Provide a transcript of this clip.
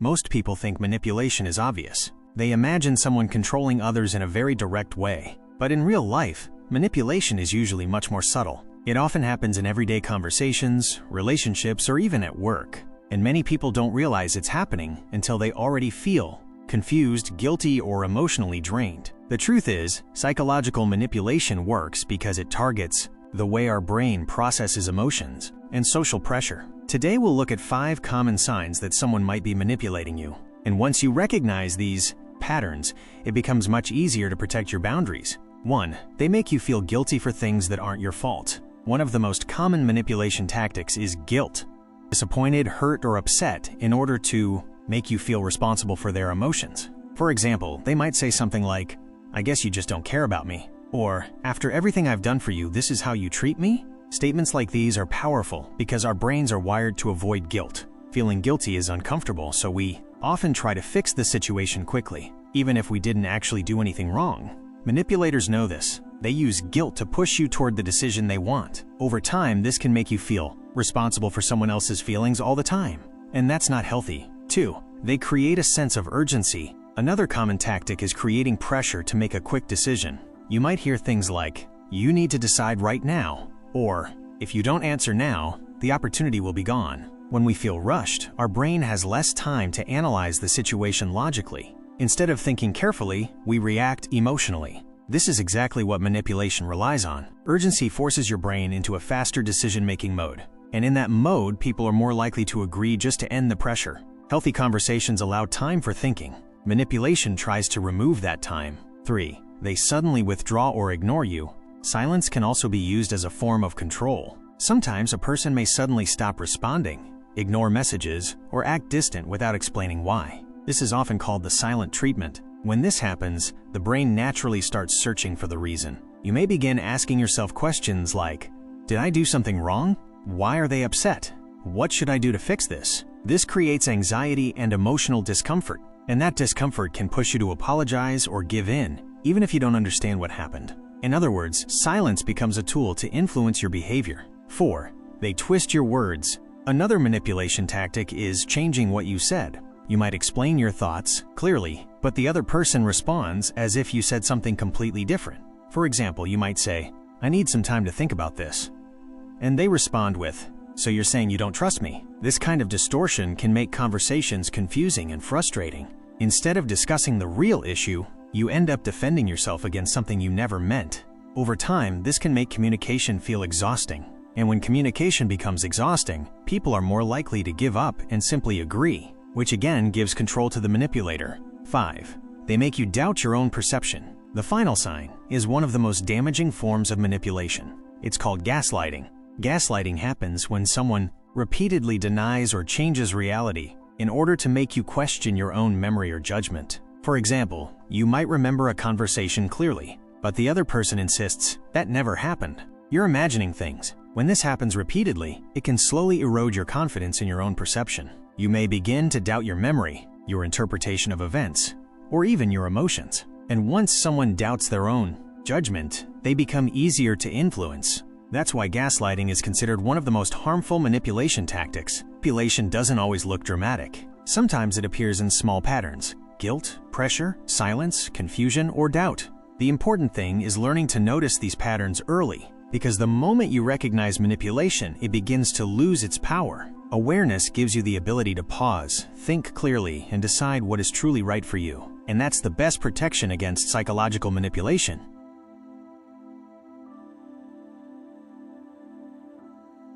Most people think manipulation is obvious. They imagine someone controlling others in a very direct way. But in real life, manipulation is usually much more subtle. It often happens in everyday conversations, relationships, or even at work. And many people don't realize it's happening until they already feel confused, guilty, or emotionally drained. The truth is, psychological manipulation works because it targets the way our brain processes emotions and social pressure. Today we'll look at 5 common signs that someone might be manipulating you. And once you recognize these patterns, it becomes much easier to protect your boundaries. 1. They make you feel guilty for things that aren't your fault. One of the most common manipulation tactics is guilt. Disappointed, hurt, or upset in order to make you feel responsible for their emotions. For example, they might say something like, "I guess you just don't care about me," or "After everything I've done for you, this is how you treat me?" Statements like these are powerful because our brains are wired to avoid guilt. Feeling guilty is uncomfortable, so we often try to fix the situation quickly, even if we didn't actually do anything wrong. Manipulators know this. They use guilt to push you toward the decision they want. Over time, this can make you feel responsible for someone else's feelings all the time, and that's not healthy. 2. They create a sense of urgency. Another common tactic is creating pressure to make a quick decision. You might hear things like, "You need to decide right now," or "If you don't answer now, the opportunity will be gone." When we feel rushed, our brain has less time to analyze the situation logically. Instead of thinking carefully, we react emotionally. This is exactly what manipulation relies on. Urgency forces your brain into a faster decision-making mode. And in that mode, people are more likely to agree just to end the pressure. Healthy conversations allow time for thinking. Manipulation tries to remove that time. 3. They suddenly withdraw or ignore you. Silence can also be used as a form of control. Sometimes a person may suddenly stop responding, ignore messages, or act distant without explaining why. This is often called the silent treatment. When this happens, the brain naturally starts searching for the reason. You may begin asking yourself questions like, "Did I do something wrong? Why are they upset? What should I do to fix this?" This creates anxiety and emotional discomfort, and that discomfort can push you to apologize or give in, even if you don't understand what happened. In other words, silence becomes a tool to influence your behavior. 4. They twist your words. Another manipulation tactic is changing what you said. You might explain your thoughts clearly, but the other person responds as if you said something completely different. For example, you might say, "I need some time to think about this." And they respond with, "So you're saying you don't trust me?" This kind of distortion can make conversations confusing and frustrating. Instead of discussing the real issue, you end up defending yourself against something you never meant. Over time, this can make communication feel exhausting. And when communication becomes exhausting, people are more likely to give up and simply agree, which again gives control to the manipulator. 5. They make you doubt your own perception. The final sign is one of the most damaging forms of manipulation. It's called gaslighting. Gaslighting happens when someone repeatedly denies or changes reality in order to make you question your own memory or judgment. For example, you might remember a conversation clearly, but the other person insists that never happened. You're imagining things. When this happens repeatedly, it can slowly erode your confidence in your own perception. You may begin to doubt your memory, your interpretation of events, or even your emotions. And once someone doubts their own judgment, they become easier to influence. That's why gaslighting is considered one of the most harmful manipulation tactics. Manipulation doesn't always look dramatic. Sometimes it appears in small patterns: guilt, pressure, silence, confusion, or doubt. The important thing is learning to notice these patterns early, because the moment you recognize manipulation, it begins to lose its power. Awareness gives you the ability to pause, think clearly, and decide what is truly right for you. And that's the best protection against psychological manipulation.